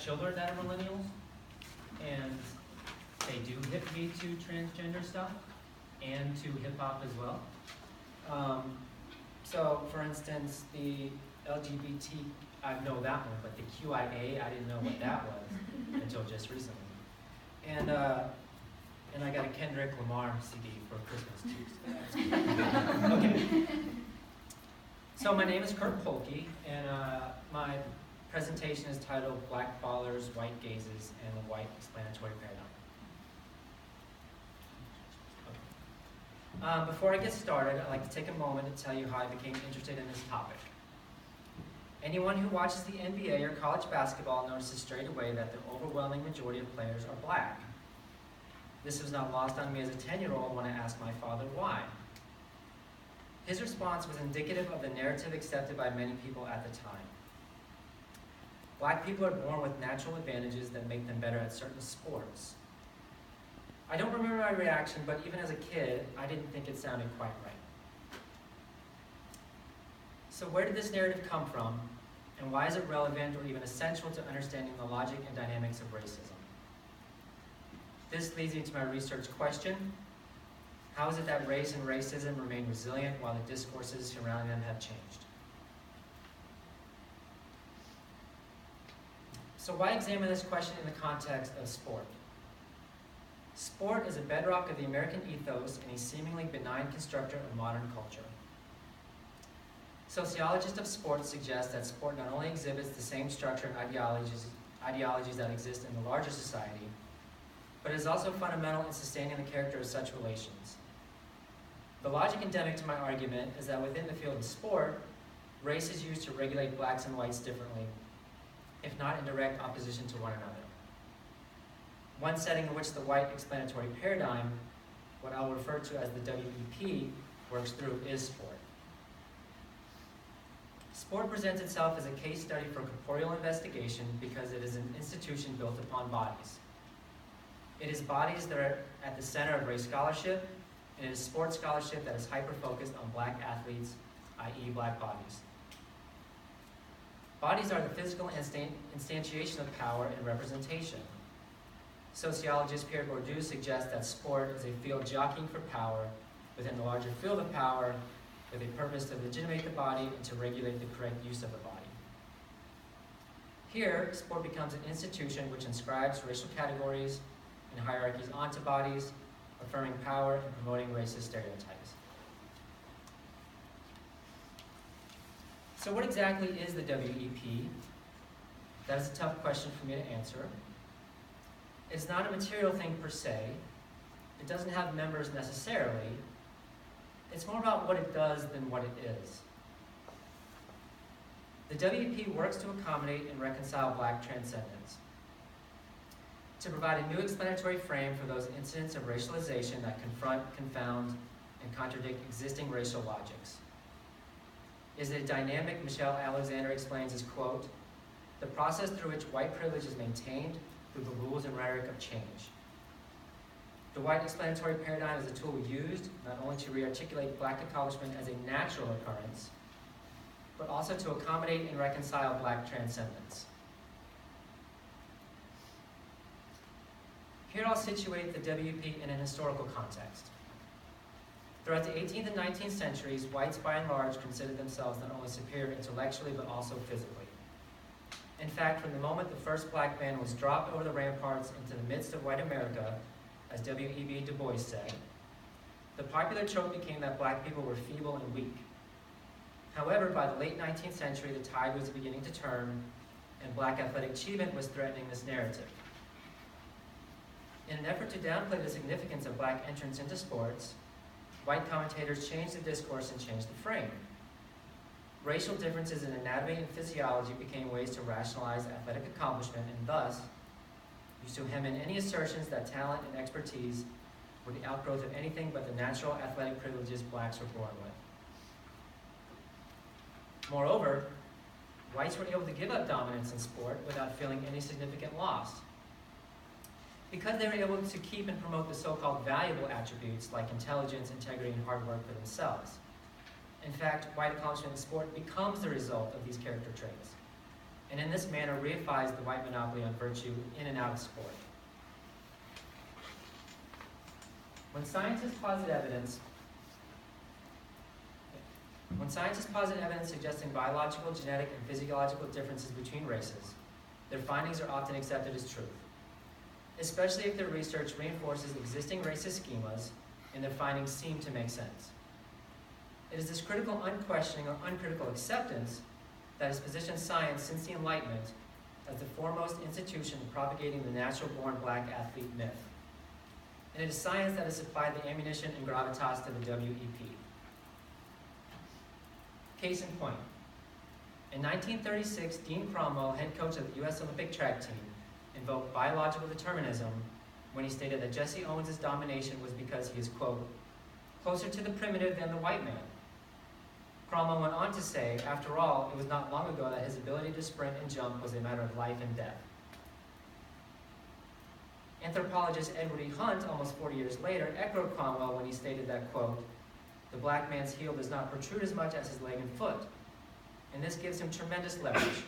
children that are millennials, and they do hip me to transgender stuff and to hip hop as well. So, for instance, the LGBT, I know that one, but the QIA, I didn't know what that was until just recently. And I got a Kendrick Lamar CD for Christmas too. Okay. So my name is Kurt Polkey, and my presentation is titled Black Ballers, White Gazes, and the White Explanatory Paradigm. Before I get started, I'd like to take a moment to tell you how I became interested in this topic. Anyone who watches the NBA or college basketball notices straight away that the overwhelming majority of players are black. This was not lost on me as a 10-year-old when I asked my father why. His response was indicative of the narrative accepted by many people at the time. Black people are born with natural advantages that make them better at certain sports. I don't remember my reaction, but even as a kid, I didn't think it sounded quite right. So where did this narrative come from, and why is it relevant or even essential to understanding the logic and dynamics of racism? This leads me to my research question: how is it that race and racism remain resilient while the discourses surrounding them have changed? So why examine this question in the context of sport? Sport is a bedrock of the American ethos and a seemingly benign constructor of modern culture. Sociologists of sports suggest that sport not only exhibits the same structure and ideologies that exist in the larger society, but is also fundamental in sustaining the character of such relations. The logic endemic to my argument is that within the field of sport, race is used to regulate blacks and whites differently, if not in direct opposition to one another. One setting in which the white explanatory paradigm, what I'll refer to as the WEP, works through is sport. Sport presents itself as a case study for corporeal investigation because it is an institution built upon bodies. It is bodies that are at the center of race scholarship, and it is sports scholarship that is hyper-focused on black athletes, i.e. black bodies. Bodies are the physical instantiation of power and representation. Sociologist Pierre Bourdieu suggests that sport is a field jockeying for power within the larger field of power with a purpose to legitimate the body and to regulate the correct use of the body. Here, sport becomes an institution which inscribes racial categories and hierarchies onto bodies, affirming power and promoting racist stereotypes. So what exactly is the WEP? That is a tough question for me to answer. It's not a material thing per se. It doesn't have members necessarily. It's more about what it does than what it is. The WEP works to accommodate and reconcile black transcendence, to provide a new explanatory frame for those incidents of racialization that confront, confound, and contradict existing racial logics. Is it dynamic? Michelle Alexander explains as, quote, the process through which white privilege is maintained through the rules and rhetoric of change. The white explanatory paradigm is a tool used not only to re-articulate black accomplishment as a natural occurrence, but also to accommodate and reconcile black transcendence. Here I'll situate the WEP in an historical context. Throughout the 18th and 19th centuries, whites by and large considered themselves not only superior intellectually, but also physically. In fact, from the moment the first black man was dropped over the ramparts into the midst of white America, as W.E.B. Du Bois said, the popular trope became that black people were feeble and weak. However, by the late 19th century, the tide was beginning to turn, and black athletic achievement was threatening this narrative. In an effort to downplay the significance of black entrance into sports, white commentators changed the discourse and changed the frame. Racial differences in anatomy and physiology became ways to rationalize athletic accomplishment and thus used to hem in any assertions that talent and expertise were the outgrowth of anything but the natural athletic privileges blacks were born with. Moreover, whites were able to give up dominance in sport without feeling any significant loss, because they were able to keep and promote the so-called valuable attributes like intelligence, integrity, and hard work for themselves. In fact, white accomplishment in sport becomes the result of these character traits. and in this manner reifies the white monopoly on virtue in and out of sport. When scientists posit evidence suggesting biological, genetic, and physiological differences between races, their findings are often accepted as truth, especially if their research reinforces existing racist schemas and their findings seem to make sense. It is this critical unquestioning or uncritical acceptance that has positioned science since the Enlightenment as the foremost institution propagating the natural-born black athlete myth. And it is science that has supplied the ammunition and gravitas to the WEP. Case in point, in 1936, Dean Cromwell, head coach of the U.S. Olympic track team, invoked biological determinism when he stated that Jesse Owens' domination was because he is, quote, closer to the primitive than the white man. Cromwell went on to say, after all, it was not long ago that his ability to sprint and jump was a matter of life and death. Anthropologist Edward E. Hunt, almost 40 years later, echoed Cromwell when he stated that, quote, the black man's heel does not protrude as much as his leg and foot, and this gives him tremendous leverage.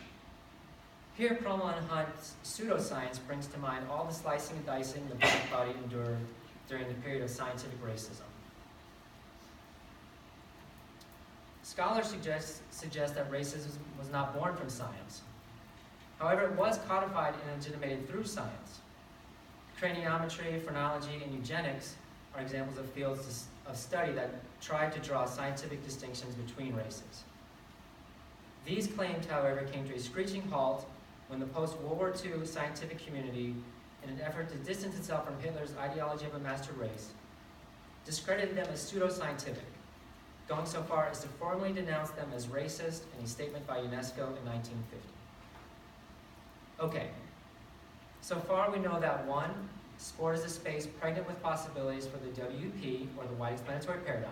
Here, Cromwell and Hunt's pseudoscience brings to mind all the slicing and dicing the black body endured during the period of scientific racism. Scholars suggest that racism was not born from science. However, it was codified and legitimated through science. Craniometry, phrenology, and eugenics are examples of fields of study that tried to draw scientific distinctions between races. These claims, however, came to a screeching halt when the post-World War II scientific community, in an effort to distance itself from Hitler's ideology of a master race, discredited them as pseudoscientific, going so far as to formally denounce them as racist in a statement by UNESCO in 1950. Okay, so far we know that 1, sport is a space pregnant with possibilities for the WP, or the white explanatory paradigm,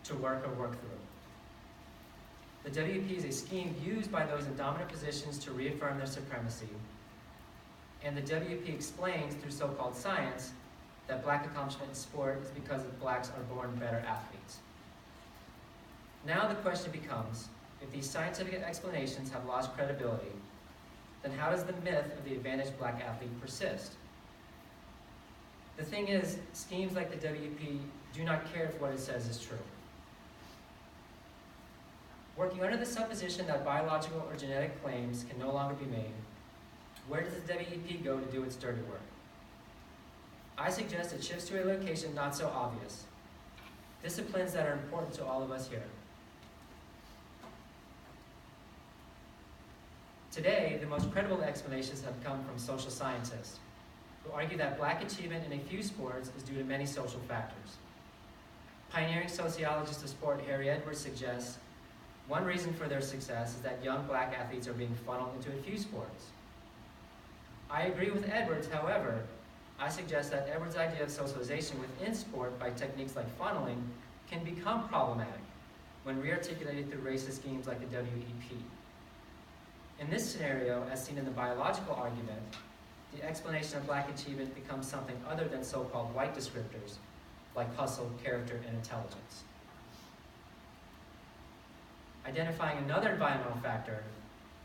to work or work through. The WP is a scheme used by those in dominant positions to reaffirm their supremacy, and the WP explains through so-called science that black accomplishment in sport is because blacks are born better athletes. Now the question becomes, if these scientific explanations have lost credibility, then how does the myth of the advantaged black athlete persist? The thing is, schemes like the WP do not care if what it says is true. Working under the supposition that biological or genetic claims can no longer be made, where does the WEP go to do its dirty work? I suggest it shifts to a location not so obvious, disciplines that are important to all of us here. Today, the most credible explanations have come from social scientists, who argue that black achievement in a few sports is due to many social factors. Pioneering sociologist of sport Harry Edwards suggests one reason for their success is that young black athletes are being funneled into a few sports. I agree with Edwards, however, I suggest that Edwards' idea of socialization within sport by techniques like funneling can become problematic when rearticulated through racist schemes like the WEP. In this scenario, as seen in the biological argument, the explanation of black achievement becomes something other than so-called white descriptors like hustle, character, and intelligence. Identifying another environmental factor,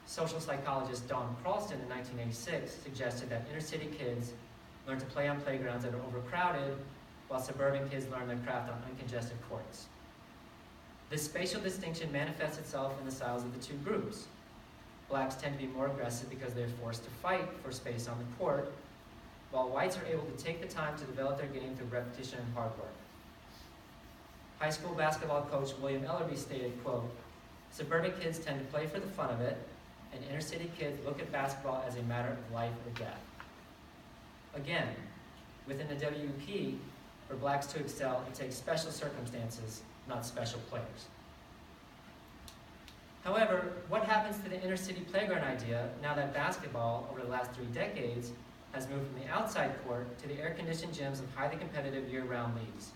social psychologist Don Cralston in 1986 suggested that inner-city kids learn to play on playgrounds that are overcrowded, while suburban kids learn their craft on uncongested courts. This spatial distinction manifests itself in the styles of the two groups. Blacks tend to be more aggressive because they're forced to fight for space on the court, while whites are able to take the time to develop their game through repetition and hard work. High school basketball coach William Ellerby stated, quote, suburban kids tend to play for the fun of it, and inner city kids look at basketball as a matter of life or death. Again, within the WP, for blacks to excel, it takes special circumstances, not special players. However, what happens to the inner city playground idea now that basketball, over the last 3 decades, has moved from the outside court to the air-conditioned gyms of highly competitive year-round leagues?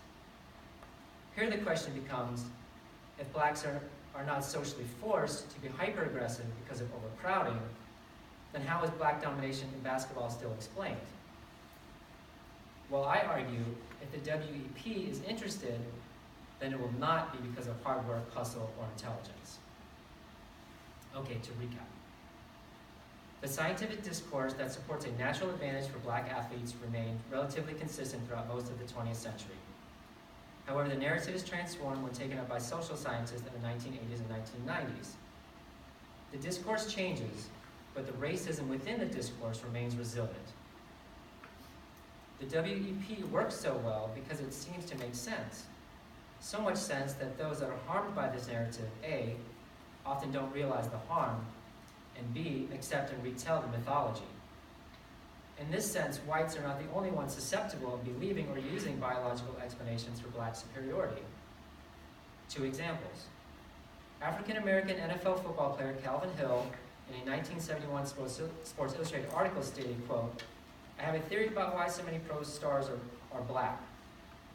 Here the question becomes, if blacks are not socially forced to be hyper-aggressive because of overcrowding, then how is black domination in basketball still explained? Well, I argue, if the WEP is interested, then it will not be because of hard work, hustle, or intelligence. Okay, to recap. The scientific discourse that supports a natural advantage for black athletes remained relatively consistent throughout most of the 20th century. However, the narrative is transformed when taken up by social scientists in the 1980s and 1990s. The discourse changes, but the racism within the discourse remains resilient. The WEP works so well because it seems to make sense. So much sense that those that are harmed by this narrative, A, often don't realize the harm, and B, accept and retell the mythology. In this sense, whites are not the only ones susceptible of believing or using biological explanations for black superiority. 2 examples. African-American NFL football player Calvin Hill, in a 1971 Sports Illustrated article stated, quote, "I have a theory about why so many pro stars are black.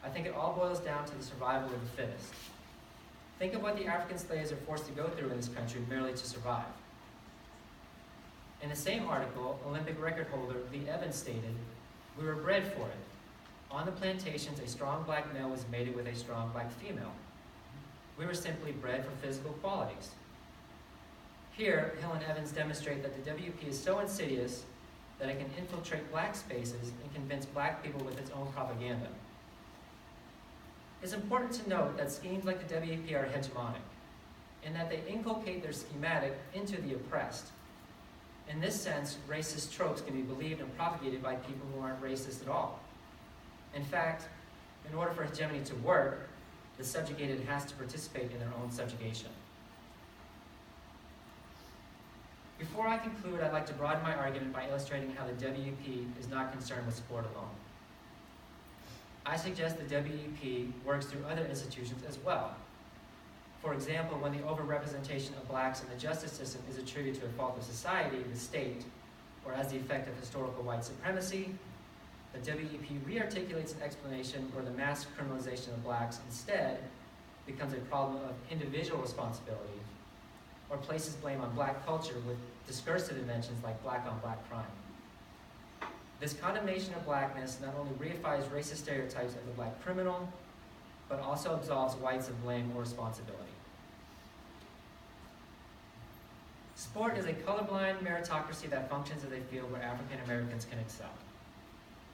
I think it all boils down to the survival of the fittest. Think of what the African slaves are forced to go through in this country merely to survive." In the same article, Olympic record holder Lee Evans stated, "We were bred for it. On the plantations, a strong black male was mated with a strong black female. We were simply bred for physical qualities." Here, Hill and Evans demonstrate that the WP is so insidious that it can infiltrate black spaces and convince black people with its own propaganda. It's important to note that schemes like the WP are hegemonic, in that they inculcate their schematic into the oppressed. In this sense, racist tropes can be believed and propagated by people who aren't racist at all. In fact, in order for hegemony to work, the subjugated has to participate in their own subjugation. Before I conclude, I'd like to broaden my argument by illustrating how the WEP is not concerned with sport alone. I suggest the WEP works through other institutions as well. For example, when the overrepresentation of blacks in the justice system is attributed to a fault of society, the state, or as the effect of historical white supremacy, the WEP rearticulates an explanation where the mass criminalization of blacks instead becomes a problem of individual responsibility, or places blame on black culture with discursive inventions like black-on-black crime. This condemnation of blackness not only reifies racist stereotypes of the black criminal, but also absolves whites of blame or responsibility. Sport is a colorblind meritocracy that functions as a field where African Americans can excel.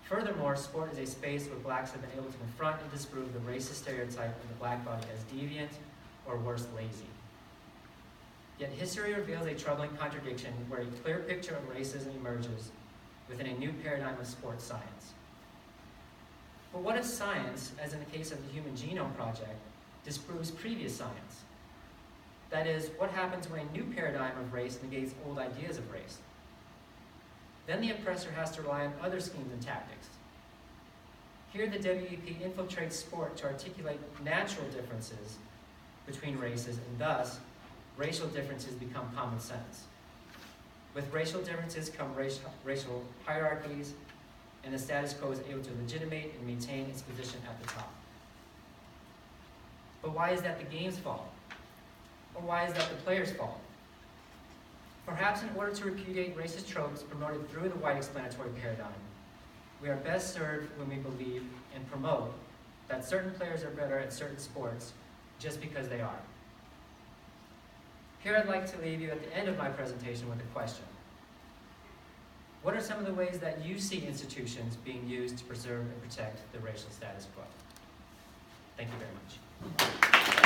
Furthermore, sport is a space where blacks have been able to confront and disprove the racist stereotype of the black body as deviant, or worse, lazy. Yet history reveals a troubling contradiction where a clear picture of racism emerges within a new paradigm of sports science. But what if science, as in the case of the Human Genome Project, disproves previous science? That is, what happens when a new paradigm of race negates old ideas of race? Then the oppressor has to rely on other schemes and tactics. Here the WEP infiltrates sport to articulate natural differences between races, and thus, racial differences become common sense. With racial differences come racial hierarchies, and the status quo is able to legitimate and maintain its position at the top. But why is that the game's fault? Or why is that the player's fault? Perhaps in order to repudiate racist tropes promoted through the white explanatory paradigm, we are best served when we believe and promote that certain players are better at certain sports just because they are. Here I'd like to leave you at the end of my presentation with a question. What are some of the ways that you see institutions being used to preserve and protect the racial status quo? Thank you very much.